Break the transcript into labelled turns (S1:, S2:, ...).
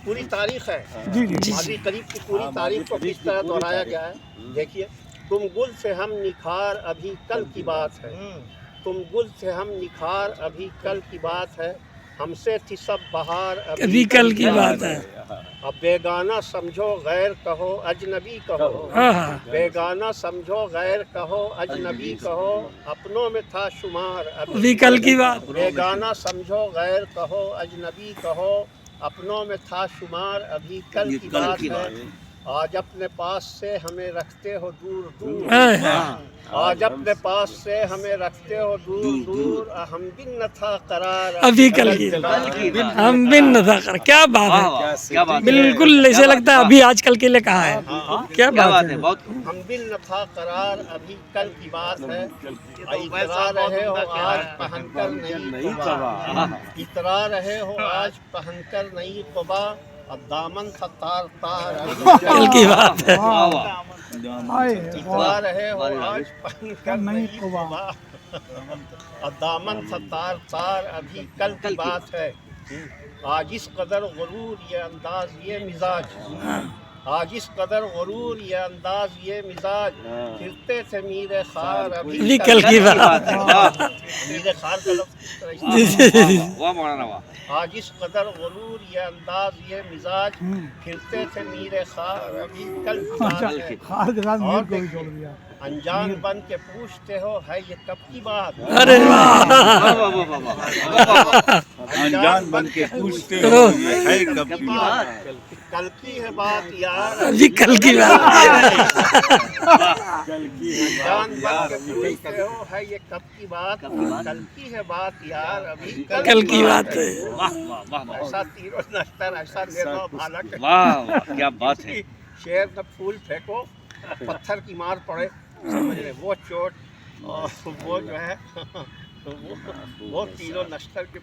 S1: پوری تاریخ ہے، ماضی قریب کی پوری تاریخ کو کس طرح دہرایا گیا ہے. دیکھیے، تم گل سے ہم نکھار ابھی کل کی بات ہے، تم گل سے ہم نکھار ابھی کل کی بات ہے، ہم سے تھی سب بہار ابھی کل کی بات ہے. اب بیگانہ سمجھو غیر کہو اجنبی کہو، بیگانہ سمجھو غیر کہو اجنبی کہو، اپنوں میں تھا شمار ابھی
S2: کل کی بات.
S1: بیگانہ سمجھو غیر کہو اجنبی کہو، اپنوں میں تھا شمار ابھی کل کی بات ہے. آج اپنے پاس سے ہمیں رکھتے ہو دور دور، آج اپنے پاس سے ہمیں رکھتے ہو دور دور، ہم بن نہ تھا قرار
S2: ابھی کل کی بات. ہم بن نہ تھا. کیا بات ہے، بالکل ایسے لگتا ہے ابھی آج کل کے لیے کہا ہے. کیا بات ہے.
S1: ہم بن نہ تھا قرار ابھی کل کی بات ہے. اترا رہے ہو آج پہن کر نئی قبا، اترا رہے ہو آج پہن کر نئی قبا، اب دامن تھا تار تار ابھی
S2: کل کی بات ہے.
S1: اترا رہے ہو آج پہن کر نئی قبا، اب دامن تھا تار تار ابھی کل کی بات ہے. آج اس قدر غرور یہ انداز یہ مزاج، آج اس قدر غرور یہ انداز یہ مزاج، پھرتے تھے میر خار ابھی
S2: کل کی بات.
S1: میر خار کا لفظ کس طرح استعمال ہے. آج اس قدر غرور یہ انداز یہ مزاج، پھرتے تھے میر خار ابھی کل کی بات ہے. اور دیکھیے، انجان بن کے پوچھتے ہو ہے یہ کب کی بات،
S2: ارے واہ.
S1: انجان بن کے پوچھتے ہو یہ ہے کب کی بات، کل کی ہے بات یار
S2: ابھی کل کی بات.
S1: انجان بن کے پوچھتے ہو ہے یہ کب کی بات، کل کی ہے بات یار ابھی
S2: کل کی بات ہے.
S1: ایسا تیر و نشتر، ایسا نروا بھالا کہ
S3: کیا بات ہے.
S1: شیر نہ پھول پھینکو پتھر کی مار پڑے، سمجھ رہے وہ چوٹ اور وہ جو ہے وہ تیر و نشتر کے